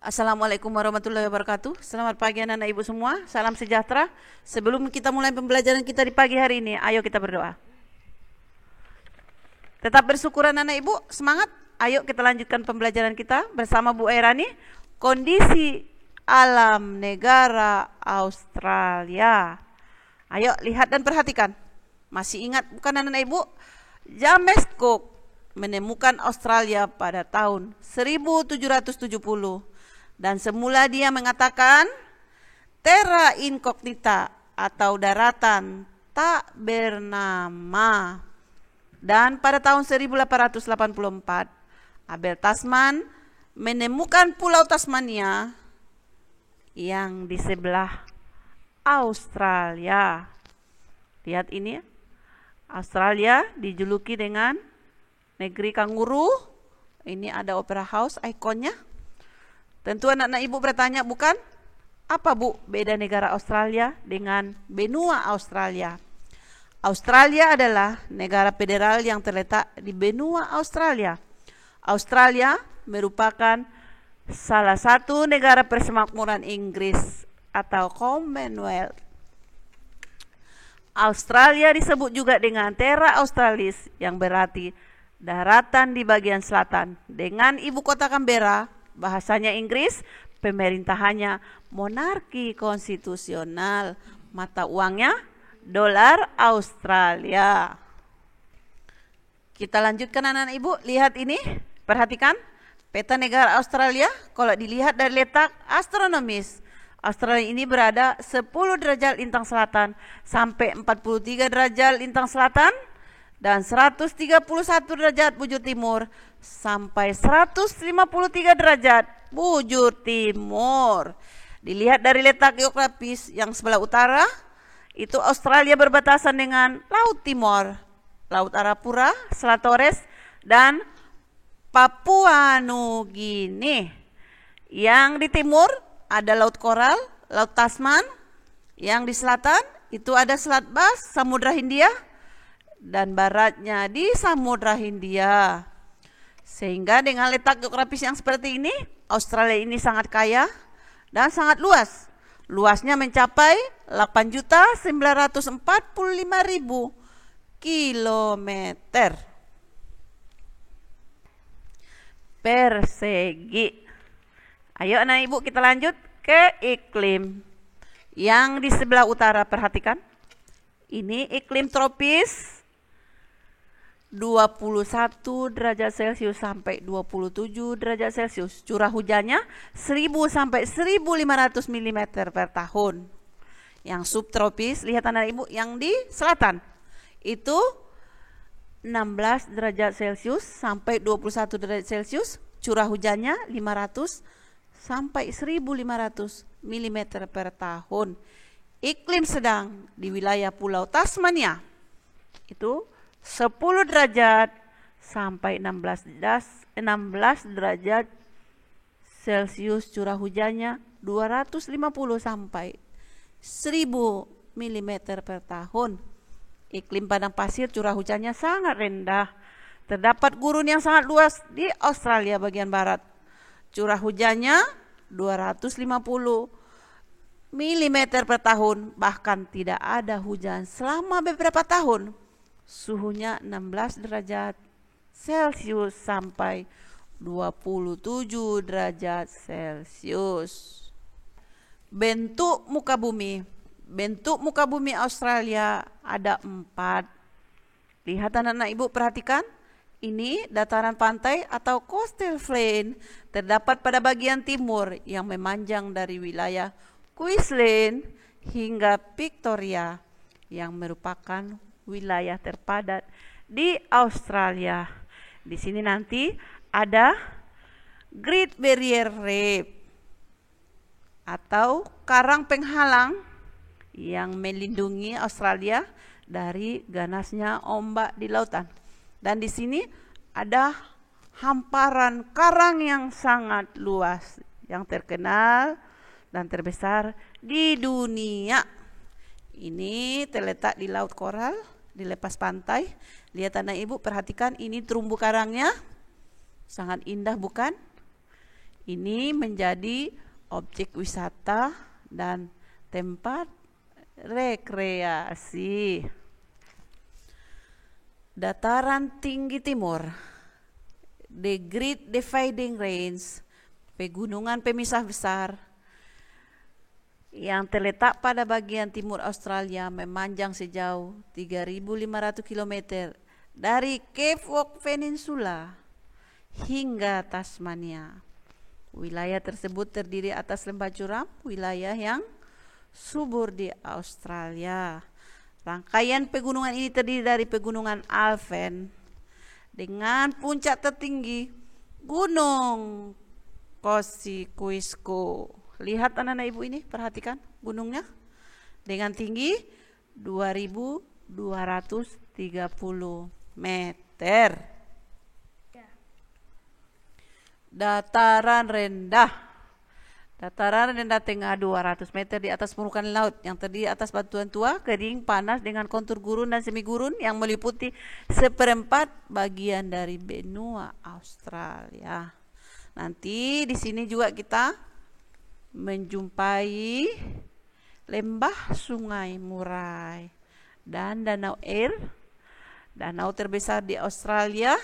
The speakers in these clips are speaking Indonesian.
Assalamualaikum warahmatullahi wabarakatuh. Selamat pagi anak-anak ibu semua. Salam sejahtera. Sebelum kita mulai pembelajaran kita di pagi hari ini, ayo kita berdoa. Tetap bersyukur anak-anak ibu, semangat. Ayo kita lanjutkan pembelajaran kita bersama Bu Airani. Kondisi alam negara Australia. Ayo lihat dan perhatikan. Masih ingat bukan anak-anak ibu? James Cook menemukan Australia pada tahun 1770. Dan semula dia mengatakan terra incognita atau daratan tak bernama. Dan pada tahun 1884 Abel Tasman menemukan pulau Tasmania yang di sebelah Australia. Lihat ini, Australia dijuluki dengan negeri kanguru. Ini ada Opera House ikonnya. Tentu anak-anak ibu bertanya, bukan? Apa bu beda negara Australia dengan benua Australia? Australia adalah negara federal yang terletak di benua Australia. Australia merupakan salah satu negara persemakmuran Inggris atau Commonwealth. Australia disebut juga dengan Terra Australis yang berarti daratan di bagian selatan. Dengan ibu kota Canberra, bahasanya Inggris, pemerintahannya monarki konstitusional, mata uangnya dolar Australia. Kita lanjutkan anak-anak ibu, lihat ini, perhatikan peta negara Australia. Kalau dilihat dari letak astronomis, Australia ini berada 10 derajat lintang selatan sampai 43 derajat lintang selatan dan 131 derajat bujur timur sampai 153 derajat bujur timur. Dilihat dari letak geografis yang sebelah utara, itu Australia berbatasan dengan Laut Timor, Laut Arafura, Selat Torres, dan Papua Nugini. Yang di timur ada Laut Koral, Laut Tasman. Yang di selatan itu ada Selat Bass, Samudra Hindia, dan baratnya di Samudra Hindia. Sehingga dengan letak geografis yang seperti ini, Australia ini sangat kaya dan sangat luas. Luasnya mencapai 8.945.000 kilometer persegi. Ayo anak ibu kita lanjut ke iklim. Yang di sebelah utara perhatikan. Ini iklim tropis 21 derajat Celcius sampai 27 derajat Celcius. Curah hujannya 1000 sampai 1500 mm per tahun. Yang subtropis, lihat anak ibu, yang di selatan itu 16 derajat Celcius sampai 21 derajat Celcius. Curah hujannya 500 sampai 1500 mm per tahun. Iklim sedang di wilayah Pulau Tasmania itu 10 derajat sampai 16 derajat Celcius, curah hujannya 250 sampai 1000 mm per tahun. Iklim padang pasir, curah hujannya sangat rendah. Terdapat gurun yang sangat luas di Australia bagian barat. Curah hujannya 250 mm per tahun, bahkan tidak ada hujan selama beberapa tahun. Suhunya 16 derajat Celcius sampai 27 derajat Celcius. Bentuk muka bumi. Bentuk muka bumi Australia ada 4. Lihat anak-anak ibu, perhatikan. Ini dataran pantai atau coastal plain terdapat pada bagian timur yang memanjang dari wilayah Queensland hingga Victoria yang merupakan wilayah terpadat di Australia. Di sini nanti ada Great Barrier Reef atau karang penghalang yang melindungi Australia dari ganasnya ombak di lautan. Dan di sini ada hamparan karang yang sangat luas yang terkenal dan terbesar di dunia. Ini terletak di Laut Koral, di lepas pantai. Lihat anak ibu, perhatikan ini terumbu karangnya. Sangat indah bukan? Ini menjadi objek wisata dan tempat rekreasi. Dataran tinggi timur, the Great Dividing Range, pegunungan pemisah besar yang terletak pada bagian timur Australia memanjang sejauh 3.500 km dari Cape Walk Peninsula hingga Tasmania. Wilayah tersebut terdiri atas lembah curam, wilayah yang subur di Australia. Rangkaian pegunungan ini terdiri dari pegunungan Alpine dengan puncak tertinggi Gunung Kosciuszko. Lihat anak-anak ibu ini, perhatikan gunungnya dengan tinggi 2.230 meter. Dataran rendah tengah 200 meter di atas permukaan laut yang terdiri atas batuan tua, kering, panas dengan kontur gurun dan semi gurun yang meliputi seperempat bagian dari benua Australia. Nanti di sini juga kita menjumpai lembah Sungai Murai dan Danau Eyre, danau terbesar di Australia.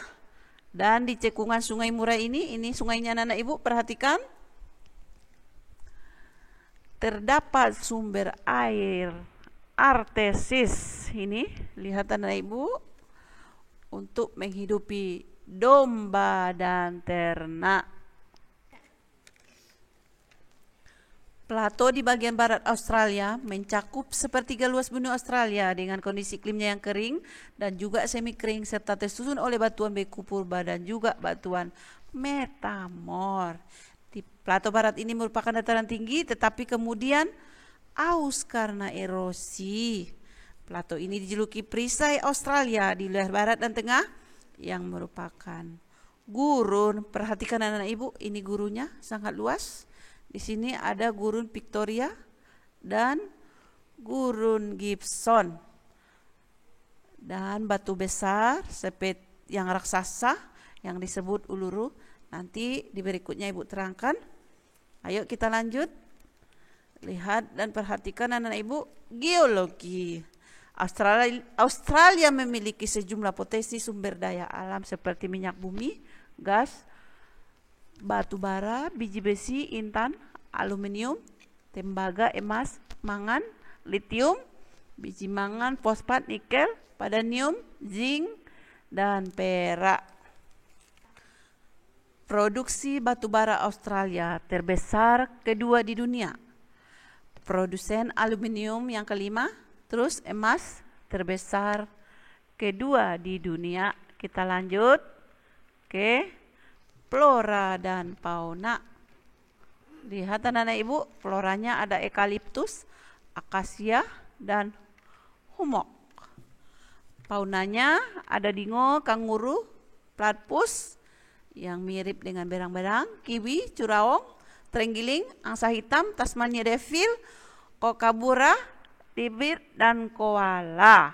Dan di cekungan Sungai Murai ini sungainya anak-anak ibu, perhatikan. Terdapat sumber air artesis ini, lihat anak ibu, untuk menghidupi domba dan ternak. Plato di bagian barat Australia mencakup sepertiga luas benua Australia dengan kondisi iklimnya yang kering dan juga semi kering serta tersusun oleh batuan beku purba dan juga batuan metamor. Di plato barat ini merupakan dataran tinggi tetapi kemudian aus karena erosi. Plato ini dijuluki perisai Australia di wilayah barat dan tengah yang merupakan gurun. Perhatikan anak-anak ibu, ini gurunnya sangat luas. Di sini ada gurun Victoria dan gurun Gibson. Dan batu besar seperti yang raksasa yang disebut Uluru. Nanti di berikutnya ibu terangkan. Ayo kita lanjut. Lihat dan perhatikan anak-anak ibu, geologi. Australia memiliki sejumlah potensi sumber daya alam seperti minyak bumi, gas, batu bara, biji besi, intan, aluminium, tembaga, emas, mangan, litium, biji mangan, fosfat, nikel, padanium, zinc, dan perak. Produksi batu bara Australia terbesar kedua di dunia. Produsen aluminium yang kelima, terus emas terbesar kedua di dunia. Kita lanjut ke flora dan fauna. Lihat anak-anak ibu, floranya ada eukaliptus, akasia, dan humok. Faunanya ada dingo, kanguru, platypus yang mirip dengan berang-berang, kiwi, curaong, terenggiling, angsa hitam, Tasmania devil, kookaburra, bibir, dan koala.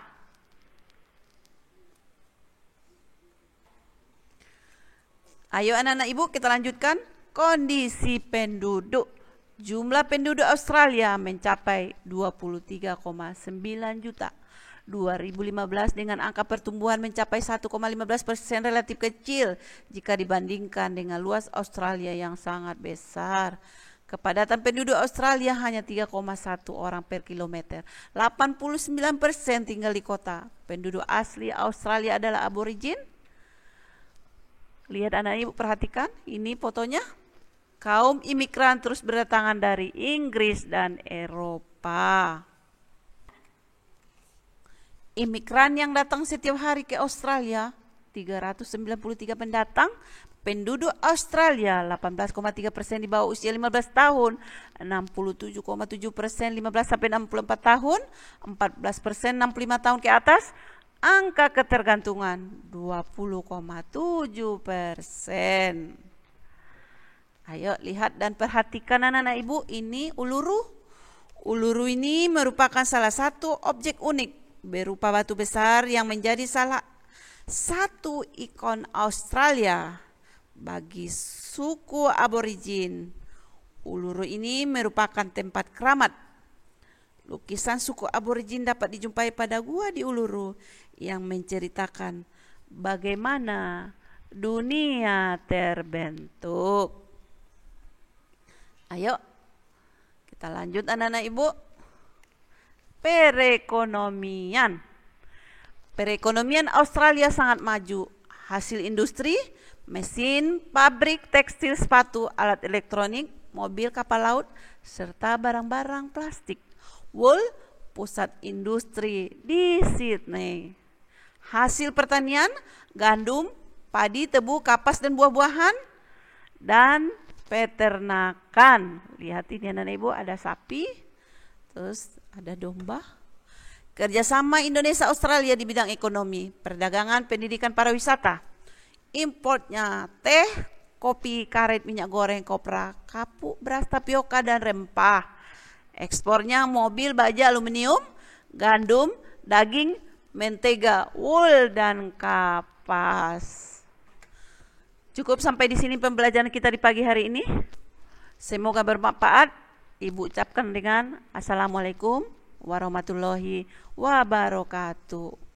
Ayo anak-anak ibu kita lanjutkan kondisi penduduk. Jumlah penduduk Australia mencapai 23,9 juta. 2015 dengan angka pertumbuhan mencapai 1,15% relatif kecil jika dibandingkan dengan luas Australia yang sangat besar. Kepadatan penduduk Australia hanya 3,1 orang per kilometer. 89% tinggal di kota. Penduduk asli Australia adalah aborigin. Lihat anak ibu, perhatikan, ini fotonya. Kaum imigran terus berdatangan dari Inggris dan Eropa. Imigran yang datang setiap hari ke Australia, 393 pendatang. Penduduk Australia 18,3% di bawah usia 15 tahun, 67,7% 15 sampai 64 tahun, 14% 65 tahun ke atas. Angka ketergantungan 20,7%. Ayo lihat dan perhatikan anak-anak ibu, ini Uluru. Uluru ini merupakan salah satu objek unik berupa batu besar yang menjadi salah satu ikon Australia. bagi suku aborigin. Uluru ini merupakan tempat keramat. Lukisan suku aborigin dapat dijumpai pada gua di Uluru yang menceritakan bagaimana dunia terbentuk. Ayo, kita lanjut anak-anak ibu. Perekonomian. Perekonomian Australia sangat maju. Hasil industri, mesin, pabrik, tekstil, sepatu, alat elektronik, mobil, kapal laut, serta barang-barang plastik. Wool, pusat industri di Sydney. Hasil pertanian, gandum, padi, tebu, kapas, dan buah-buahan. Dan peternakan. Lihat ini anak ibu, ada sapi, terus ada domba. Kerjasama Indonesia Australia di bidang ekonomi, perdagangan, pendidikan, pariwisata. Importnya teh, kopi, karet, minyak goreng, kopra, kapuk, beras, tapioka, dan rempah. Ekspornya mobil, baja, aluminium, gandum, daging, mentega, wool, dan kapas. Cukup sampai di sini pembelajaran kita di pagi hari ini. Semoga bermanfaat. Ibu ucapkan dengan Assalamualaikum warahmatullahi wabarakatuh.